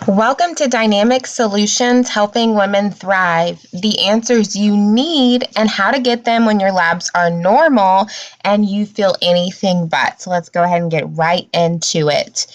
Welcome to Dynamic Solutions Helping Women Thrive. The answers you need and how to get them when your labs are normal and you feel anything but. So let's go ahead and get right into it.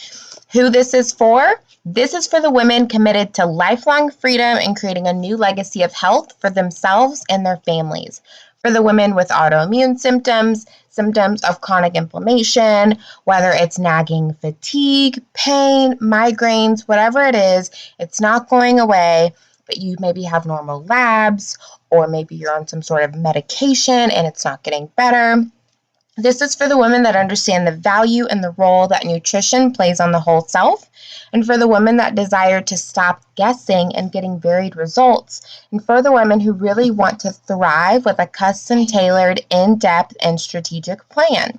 Who this is for? This is for the women committed to lifelong freedom and creating a new legacy of health for themselves and their families. For the women with autoimmune symptoms, symptoms of chronic inflammation, whether it's nagging fatigue, pain, migraines, whatever it is, it's not going away, but you maybe have normal labs, or maybe you're on some sort of medication and it's not getting better. This is for the women that understand the value and the role that nutrition plays on the whole self, and for the women that desire to stop guessing and getting varied results, and for the women who really want to thrive with a custom tailored, in-depth, and strategic plan.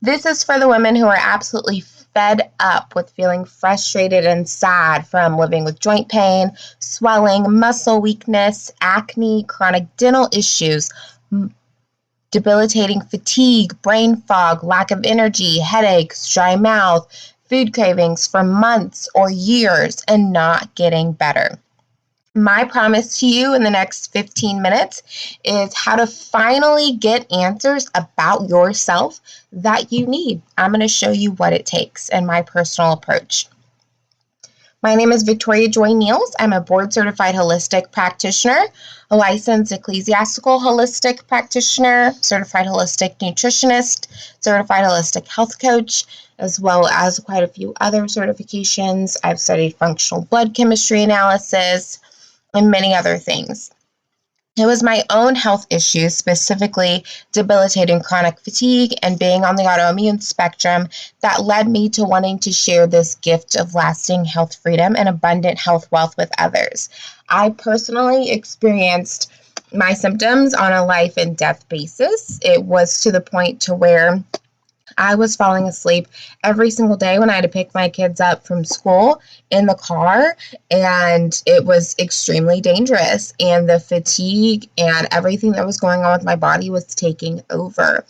This is for the women who are absolutely fed up with feeling frustrated and sad from living with joint pain, swelling, muscle weakness, acne, chronic dental issues, debilitating fatigue, brain fog, lack of energy, headaches, dry mouth, food cravings for months or years and not getting better. My promise to you in the next 15 minutes is how to finally get answers about yourself that you need. I'm going to show you what it takes and my personal approach. My name is Victoria Joy Niels. I'm a board-certified holistic practitioner, a licensed ecclesiastical holistic practitioner, certified holistic nutritionist, certified holistic health coach, as well as quite a few other certifications. I've studied functional blood chemistry analysis and many other things. It was my own health issues, specifically debilitating chronic fatigue and being on the autoimmune spectrum, that led me to wanting to share this gift of lasting health freedom and abundant health wealth with others. I personally experienced my symptoms on a life and death basis. It was to the point to where I was falling asleep every single day when I had to pick my kids up from school in the car, and it was extremely dangerous, and the fatigue and everything that was going on with my body was taking over.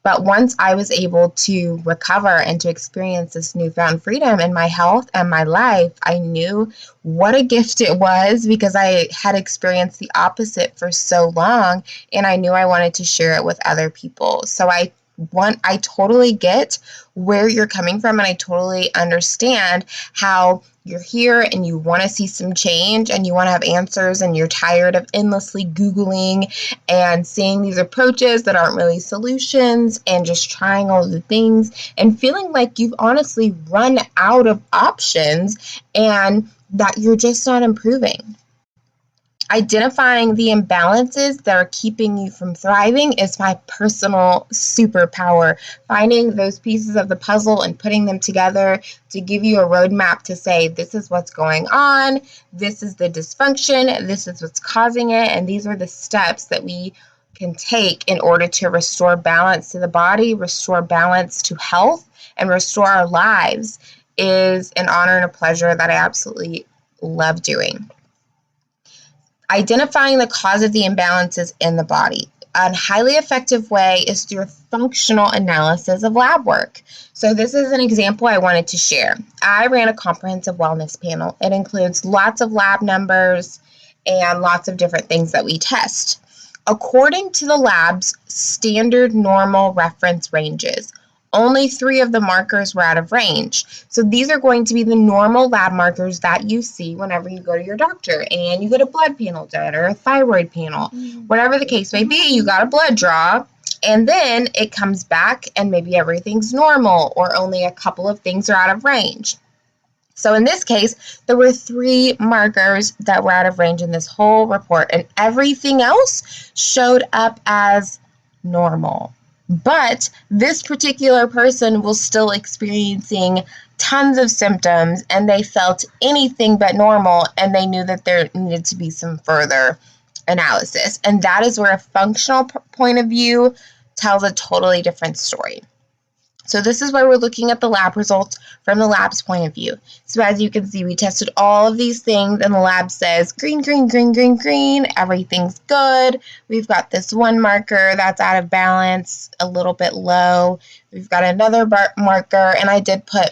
But once I was able to recover and to experience this newfound freedom in my health and my life, I knew what a gift it was, because I had experienced the opposite for so long, and I knew I wanted to share it with other people. So I totally get where you're coming from, and I totally understand how you're here and you want to see some change and you want to have answers, and you're tired of endlessly Googling and seeing these approaches that aren't really solutions and just trying all the things and feeling like you've honestly run out of options and that you're just not improving. Identifying the imbalances that are keeping you from thriving is my personal superpower. Finding those pieces of the puzzle and putting them together to give you a roadmap to say, this is what's going on, this is the dysfunction, this is what's causing it, and these are the steps that we can take in order to restore balance to the body, restore balance to health, and restore our lives, is an honor and a pleasure that I absolutely love doing. Identifying the cause of the imbalances in the body. A highly effective way is through a functional analysis of lab work. So this is an example I wanted to share. I ran a comprehensive wellness panel. It includes lots of lab numbers and lots of different things that we test. According to the lab's standard normal reference ranges, only 3 of the markers were out of range. So these are going to be the normal lab markers that you see whenever you go to your doctor and you get a blood panel done or a thyroid panel. Whatever the case may be, you got a blood draw, and then it comes back and maybe everything's normal or only a couple of things are out of range. So in this case, there were 3 markers that were out of range in this whole report, and everything else showed up as normal. But this particular person was still experiencing tons of symptoms, and they felt anything but normal, and they knew that there needed to be some further analysis. And that is where a functional point of view tells a totally different story. So this is where we're looking at the lab results from the lab's point of view. So as you can see, we tested all of these things, and the lab says green, green, green, green, green, everything's good. We've got this one marker that's out of balance, a little bit low. We've got another marker, and I did put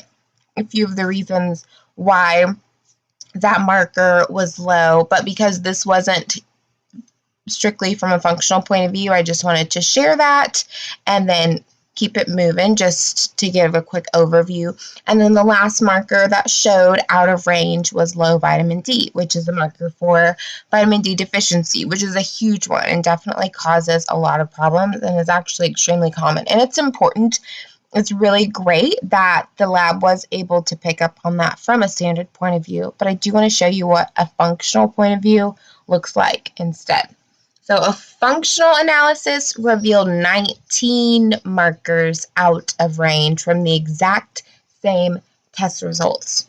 a few of the reasons why that marker was low, but because this wasn't strictly from a functional point of view, I just wanted to share that and then keep it moving just to give a quick overview. And then the last marker that showed out of range was low vitamin D, which is a marker for vitamin D deficiency, which is a huge one and definitely causes a lot of problems and is actually extremely common. And it's important. It's really great that the lab was able to pick up on that from a standard point of view, but I do want to show you what a functional point of view looks like instead. So a functional analysis revealed 19 markers out of range from the exact same test results.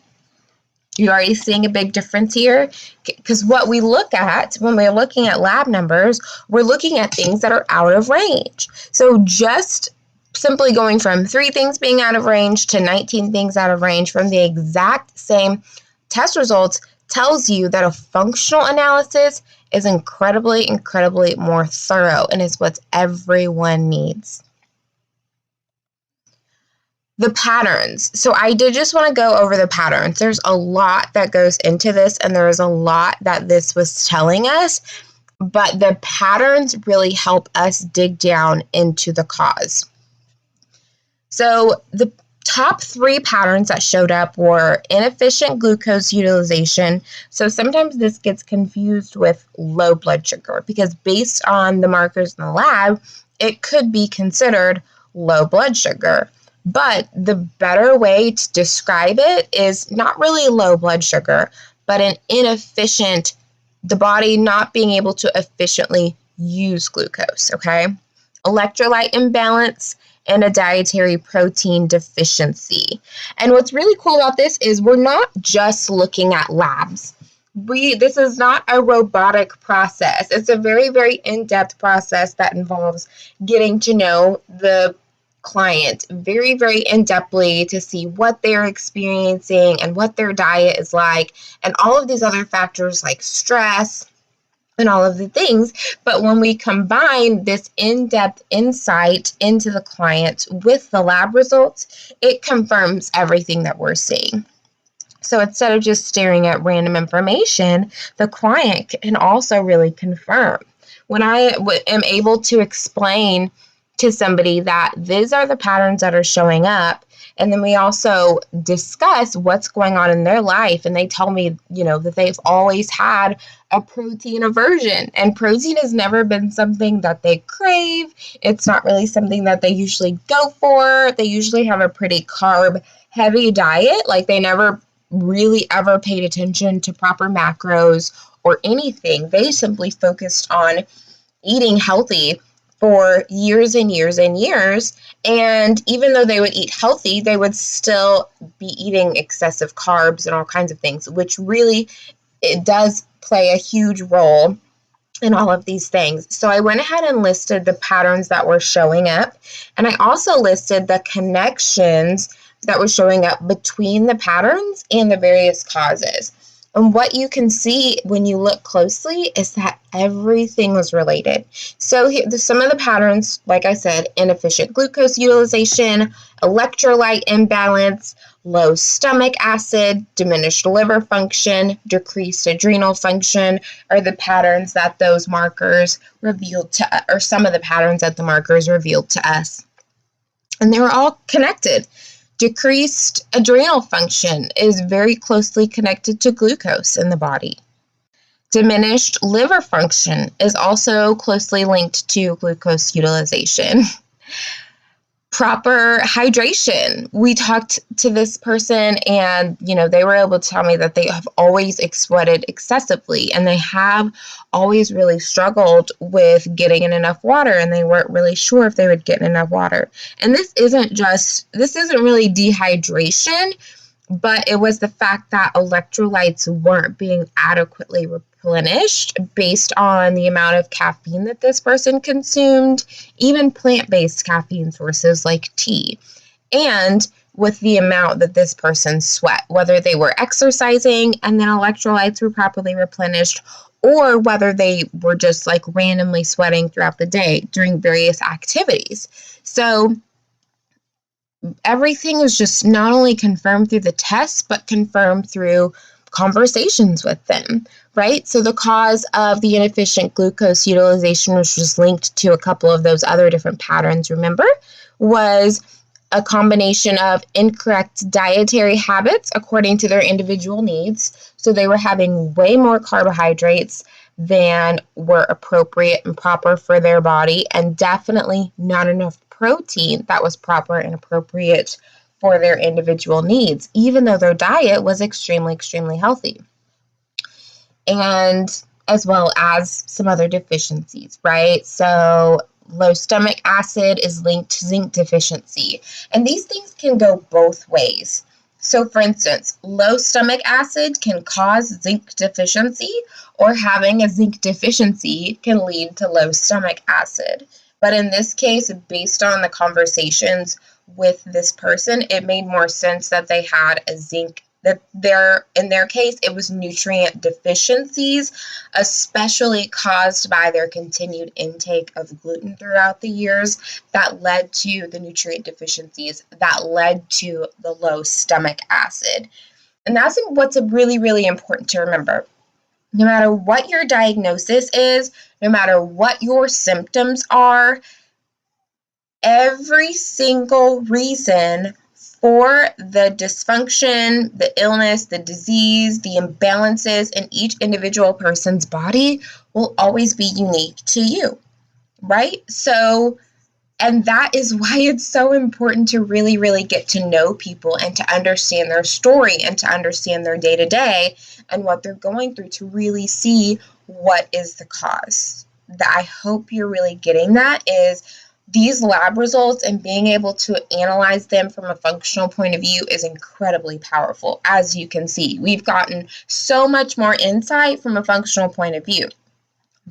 You're already seeing a big difference here, because what we look at when we're looking at lab numbers, we're looking at things that are out of range. So just simply going from 3 things being out of range to 19 things out of range from the exact same test results tells you that a functional analysis is incredibly more thorough and is what everyone needs. The patterns. So I did just want to go over the patterns. There's a lot that goes into this, and there is a lot that this was telling us, but the patterns really help us dig down into the cause. So the top 3 patterns that showed up were inefficient glucose utilization. So sometimes this gets confused with low blood sugar because based on the markers in the lab, it could be considered low blood sugar. But the better way to describe it is not really low blood sugar, but an inefficient, the body not being able to efficiently use glucose, okay? Electrolyte imbalance and a dietary protein deficiency. And what's really cool about this is we're not just looking at labs. This is not a robotic process. It's a very, very in-depth process that involves getting to know the client very, very in-depthly to see what they're experiencing and what their diet is like, and all of these other factors like stress and all of the things. But when we combine this in-depth insight into the client with the lab results, it confirms everything that we're seeing. So instead of just staring at random information, the client can also really confirm. When I am able to explain to somebody that these are the patterns that are showing up, and then we also discuss what's going on in their life, and they tell me, that they've always had a protein aversion, and protein has never been something that they crave. It's not really something that they usually go for. They usually have a pretty carb-heavy diet. Like they never really ever paid attention to proper macros or anything. They simply focused on eating healthy for years and years and years. And even though they would eat healthy, they would still be eating excessive carbs and all kinds of things, which really, it does play a huge role in all of these things. So I went ahead and listed the patterns that were showing up. And I also listed the connections that were showing up between the patterns and the various causes. And what you can see when you look closely is that everything was related. So some of the patterns, like I said, inefficient glucose utilization, electrolyte imbalance, low stomach acid, diminished liver function, decreased adrenal function are the patterns that those markers revealed to, or some of the patterns that the markers revealed to us. And they were all connected. Decreased adrenal function is very closely connected to glucose in the body. Diminished liver function is also closely linked to glucose utilization. Proper hydration. We talked to this person and, they were able to tell me that they have always sweated excessively and they have always really struggled with getting in enough water, and they weren't really sure if they would get in enough water. And this isn't really dehydration, but it was the fact that electrolytes weren't being adequately replenished based on the amount of caffeine that this person consumed, even plant-based caffeine sources like tea, and with the amount that this person sweat, whether they were exercising and then electrolytes were properly replenished, or whether they were just like randomly sweating throughout the day during various activities. So everything was just not only confirmed through the test, but confirmed through conversations with them, right? So the cause of the inefficient glucose utilization, which was linked to a couple of those other different patterns, remember, was a combination of incorrect dietary habits according to their individual needs. So they were having way more carbohydrates than were appropriate and proper for their body, and definitely not enough protein that was proper and appropriate for their individual needs, even though their diet was extremely, extremely healthy. And as well as some other deficiencies, right? So low stomach acid is linked to zinc deficiency. And these things can go both ways. So for instance, low stomach acid can cause zinc deficiency, or having a zinc deficiency can lead to low stomach acid. But in this case, based on the conversations with this person, it made more sense that they had a zinc, that in their case, it was nutrient deficiencies, especially caused by their continued intake of gluten throughout the years, that led to the nutrient deficiencies, that led to the low stomach acid. And that's what's really, really important to remember. No matter what your diagnosis is, no matter what your symptoms are, every single reason for the dysfunction, the illness, the disease, the imbalances in each individual person's body will always be unique to you, right? So, and that is why it's so important to really, really get to know people and to understand their story and to understand their day-to-day and what they're going through, to really see what is the cause. That I hope you're really getting that is these lab results, and being able to analyze them from a functional point of view is incredibly powerful. As you can see, we've gotten so much more insight from a functional point of view.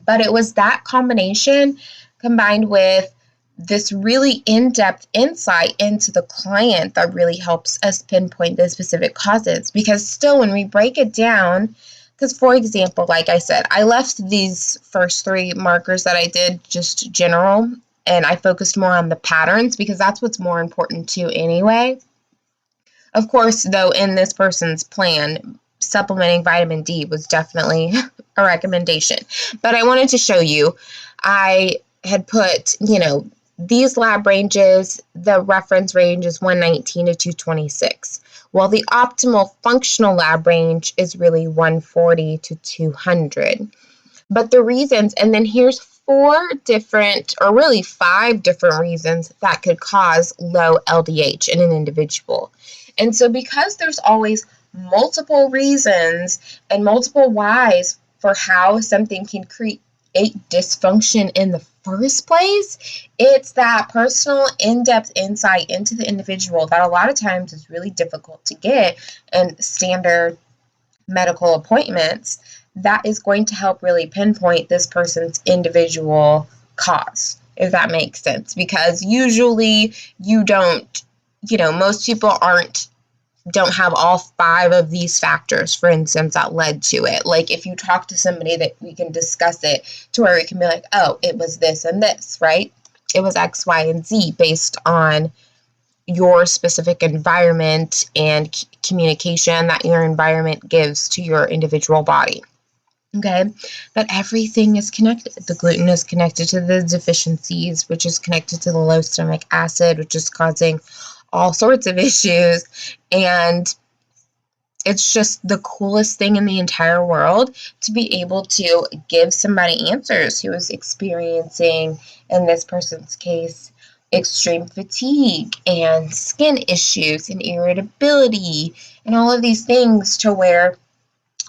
But it was that combination combined with this really in-depth insight into the client that really helps us pinpoint the specific causes. Because still, when we break it down, because for example, like I said, I left these first 3 markers that I did just general, and I focused more on the patterns because that's what's more important to anyway. Of course, though, in this person's plan, supplementing vitamin D was definitely a recommendation. But I wanted to show you, I had put, these lab ranges, the reference range is 119 to 226. Well, the optimal functional lab range is really 140 to 200. But the reasons, and then here's 4 different, or really 5 different reasons that could cause low LDH in an individual. And so because there's always multiple reasons and multiple whys for how something can create dysfunction in the first place, it's that personal in-depth insight into the individual that a lot of times is really difficult to get in standard medical appointments, that is going to help really pinpoint this person's individual cause, if that makes sense. Because usually you don't, most people don't have all 5 of these factors, for instance, that led to it. Like if you talk to somebody, that we can discuss it to where we can be like, oh, it was this and this, right? It was X, Y, and Z based on your specific environment and communication that your environment gives to your individual body. Okay, but everything is connected. The gluten is connected to the deficiencies, which is connected to the low stomach acid, which is causing all sorts of issues. And it's just the coolest thing in the entire world to be able to give somebody answers who is experiencing, in this person's case, extreme fatigue and skin issues and irritability and all of these things, to where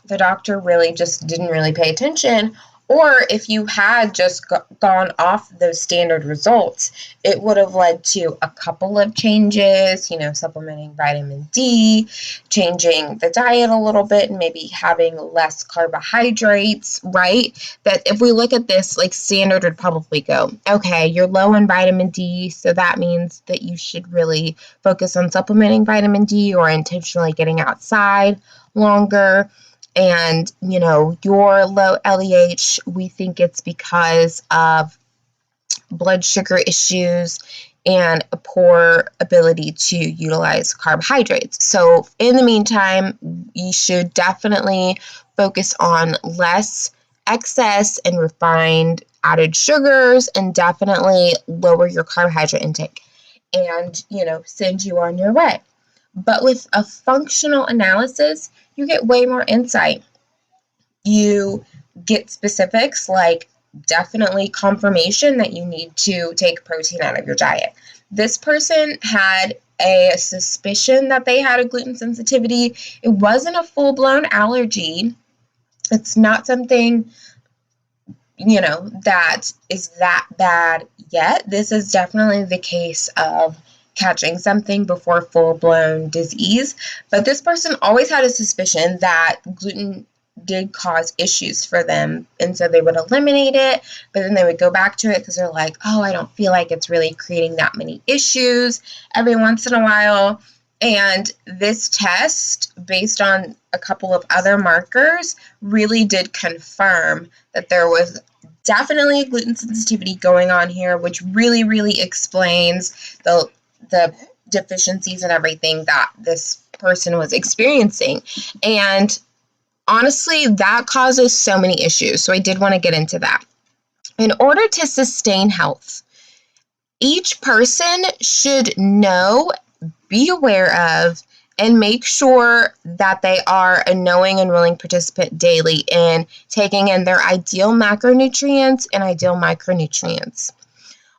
the doctor really just didn't really pay attention. Or if you had just gone off those standard results, it would have led to a couple of changes, supplementing vitamin D, changing the diet a little bit, and maybe having less carbohydrates, right? That if we look at this, like standard would probably go, okay, you're low in vitamin D, so that means that you should really focus on supplementing vitamin D or intentionally getting outside longer. And, your low LDH, we think it's because of blood sugar issues and a poor ability to utilize carbohydrates. So in the meantime, you should definitely focus on less excess and refined added sugars, and definitely lower your carbohydrate intake and, send you on your way. But with a functional analysis, you get way more insight. You get specifics like definitely confirmation that you need to take protein out of your diet. This person had a suspicion that they had a gluten sensitivity. It wasn't a full-blown allergy. It's not something, that is that bad yet. This is definitely the case of catching something before full-blown disease. But this person always had a suspicion that gluten did cause issues for them, and so they would eliminate it, but then they would go back to it because they're like, oh, I don't feel like it's really creating that many issues every once in a while. And this test, based on a couple of other markers, really did confirm that there was definitely gluten sensitivity going on here, which really, really explains the deficiencies and everything that this person was experiencing. And honestly, that causes so many issues. So I did want to get into that. In order to sustain health, each person should know, be aware of, and make sure that they are a knowing and willing participant daily in taking in their ideal macronutrients and ideal micronutrients.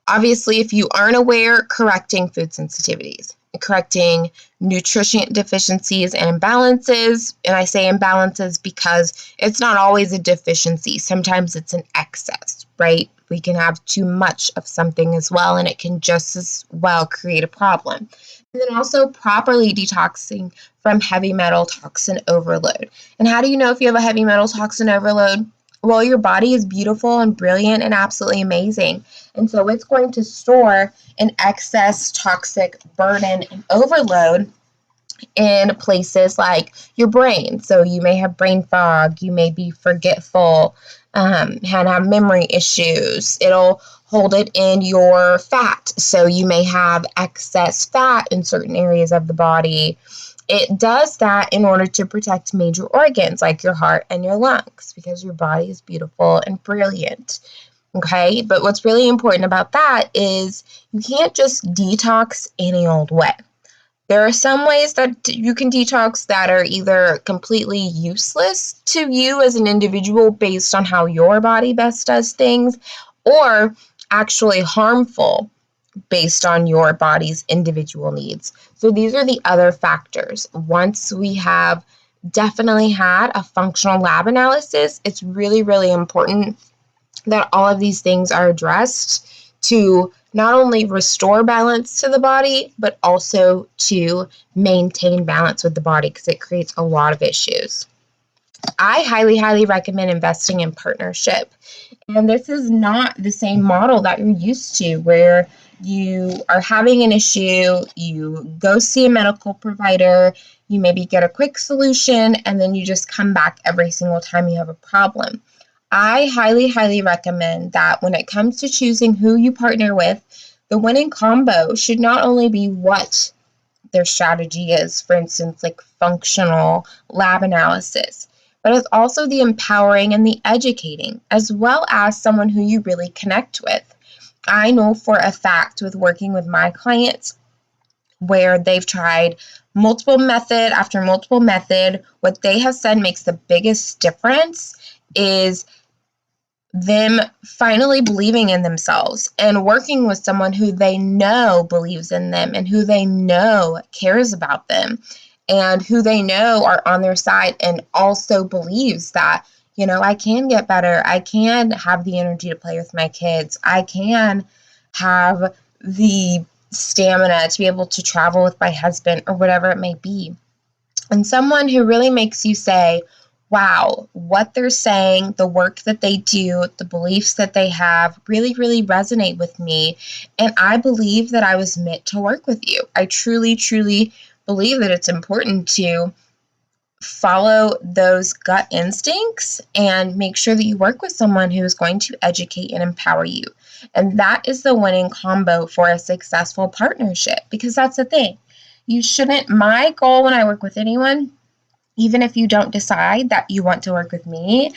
Obviously, if you aren't aware, correcting food sensitivities, correcting nutrition deficiencies and imbalances. And I say imbalances because it's not always a deficiency. Sometimes it's an excess, right? We can have too much of something as well, and it can just as well create a problem. And then also properly detoxing from heavy metal toxin overload. And how do you know if you have a heavy metal toxin overload? Well, your body is beautiful and brilliant and absolutely amazing. And so it's going to store an excess toxic burden and overload in places like your brain. So you may have brain fog, you may be forgetful, and have memory issues. It'll hold it in your fat. So you may have excess fat in certain areas of the body. It does that in order to protect major organs like your heart and your lungs, because your body is beautiful and brilliant. Okay, but what's really important about that is you can't just detox any old way. There are some ways that you can detox that are either completely useless to you as an individual based on how your body best does things, or actually harmful based on your body's individual needs. So these are the other factors. Once we have definitely had a functional lab analysis, it's really, really important that all of these things are addressed to not only restore balance to the body, but also to maintain balance with the body, because it creates a lot of issues. I highly, highly recommend investing in partnership. And this is not the same model that you're used to, where you are having an issue, you go see a medical provider, you maybe get a quick solution, and then you just come back every single time you have a problem. I highly, highly recommend that when it comes to choosing who you partner with, the winning combo should not only be what their strategy is, for instance, like functional lab analysis, but it's also the empowering and the educating, as well as someone who you really connect with. I know for a fact with working with my clients where they've tried multiple method after multiple method, what they have said makes the biggest difference is them finally believing in themselves and working with someone who they know believes in them and who they know cares about them and who they know are on their side and also believes that, I can get better. I can have the energy to play with my kids. I can have the stamina to be able to travel with my husband or whatever it may be. And someone who really makes you say, wow, what they're saying, the work that they do, the beliefs that they have really, really resonate with me. And I believe that I was meant to work with you. I truly, truly believe that it's important to follow those gut instincts and make sure that you work with someone who is going to educate and empower you. And that is the winning combo for a successful partnership, because that's the thing. My goal when I work with anyone, even if you don't decide that you want to work with me,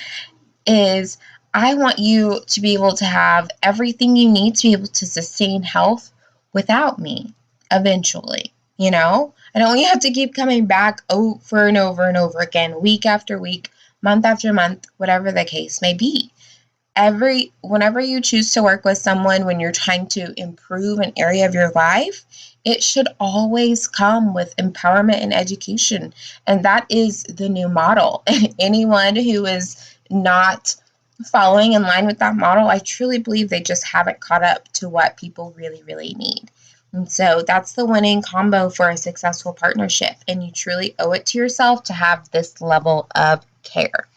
is I want you to be able to have everything you need to be able to sustain health without me eventually. I don't want you to have to keep coming back over and over and over again, week after week, month after month, whatever the case may be. Whenever you choose to work with someone, when you're trying to improve an area of your life, it should always come with empowerment and education. And that is the new model. And anyone who is not following in line with that model, I truly believe they just haven't caught up to what people really, really need. And so that's the winning combo for a successful partnership. And you truly owe it to yourself to have this level of care.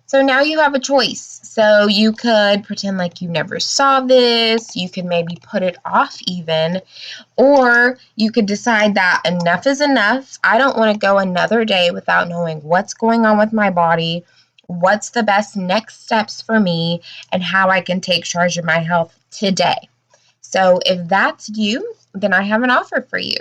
So now you have a choice. So you could pretend like you never saw this. You could maybe put it off even. Or you could decide that enough is enough. I don't want to go another day without knowing what's going on with my body, what's the best next steps for me, and how I can take charge of my health today. So if that's you, then I have an offer for you.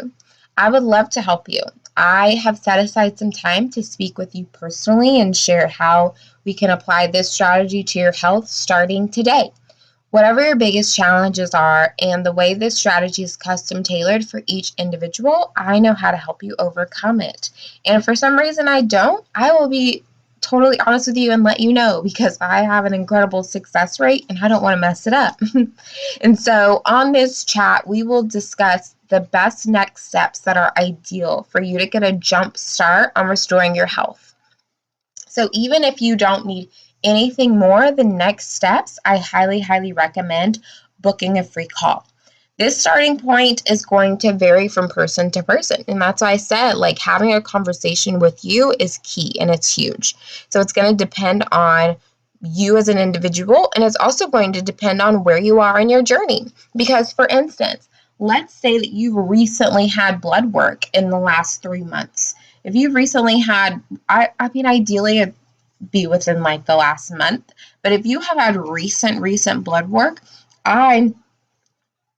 I would love to help you. I have set aside some time to speak with you personally and share how we can apply this strategy to your health starting today. Whatever your biggest challenges are, and the way this strategy is custom tailored for each individual, I know how to help you overcome it. And if for some reason I don't, I will be totally honest with you and let you know, because I have an incredible success rate and I don't want to mess it up. And so on this chat, we will discuss the best next steps that are ideal for you to get a jump start on restoring your health. So even if you don't need anything more than next steps, I highly, highly recommend booking a free call. This starting point is going to vary from person to person. And that's why I said, like, having a conversation with you is key and it's huge. So it's going to depend on you as an individual, and it's also going to depend on where you are in your journey. Because, for instance, let's say that you've recently had blood work in the last 3 months. If you've recently had, ideally it'd be within like the last month, but if you have had recent blood work, I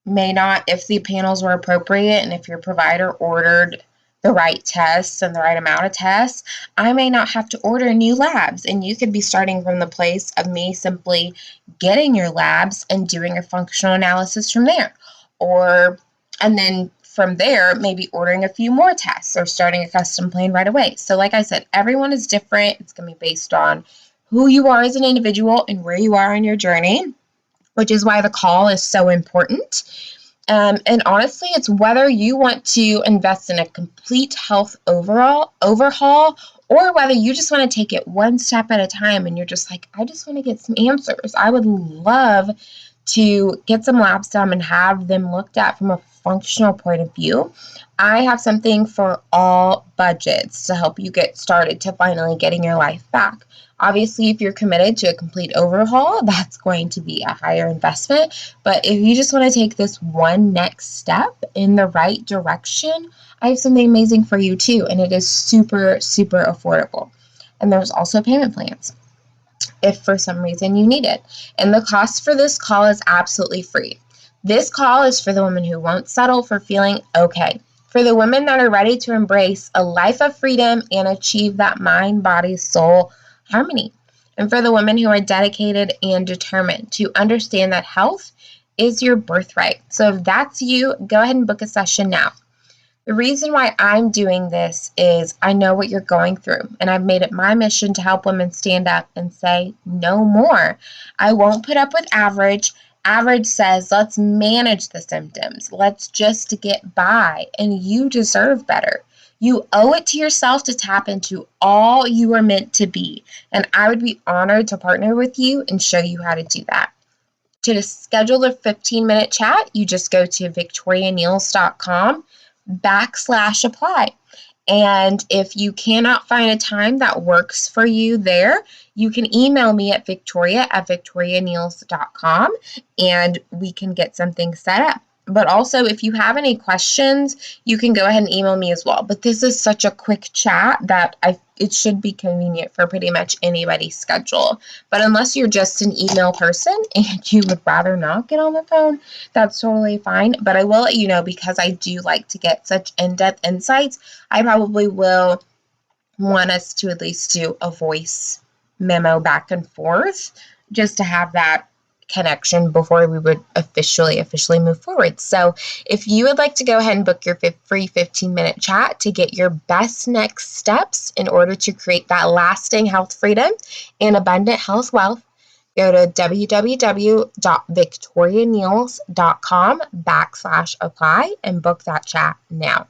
may not, if the panels were appropriate and if your provider ordered the right tests and the right amount of tests, I may not have to order new labs. And you could be starting from the place of me simply getting your labs and doing a functional analysis from there. And then from there, maybe ordering a few more tests or starting a custom plan right away. So like I said, everyone is different. It's going to be based on who you are as an individual and where you are in your journey, which is why the call is so important. And honestly, it's whether you want to invest in a complete health overhaul, or whether you just want to take it one step at a time and you're just like, I just want to get some answers. I would love to get some labs done and have them looked at from a functional point of view. I have something for all budgets to help you get started to finally getting your life back. Obviously, if you're committed to a complete overhaul, that's going to be a higher investment. But if you just want to take this one next step in the right direction, I have something amazing for you too. And it is super, super affordable. And there's also payment plans if for some reason you need it. And the cost for this call is absolutely free. This call is for the women who won't settle for feeling okay, for the women that are ready to embrace a life of freedom and achieve that mind, body, soul harmony, and for the women who are dedicated and determined to understand that health is your birthright. So if that's you, go ahead and book a session now. The reason why I'm doing this is I know what you're going through, and I've made it my mission to help women stand up and say, no more. I won't put up with average. Average says, let's manage the symptoms. Let's just get by, and you deserve better. You owe it to yourself to tap into all you are meant to be, and I would be honored to partner with you and show you how to do that. To schedule a 15-minute chat, you just go to victorianeals.com/apply. And if you cannot find a time that works for you there, you can email me at victoria@victorianeals.com and we can get something set up. But also, if you have any questions, you can go ahead and email me as well. But this is such a quick chat that it should be convenient for pretty much anybody's schedule. But unless you're just an email person and you would rather not get on the phone, that's totally fine. But I will let you know, because I do like to get such in-depth insights, I probably will want us to at least do a voice memo back and forth just to have that connection before we would officially move forward. So if you would like to go ahead and book your free 15-minute chat to get your best next steps in order to create that lasting health freedom and abundant health wealth, go to www.victorianeals.com/apply and book that chat now.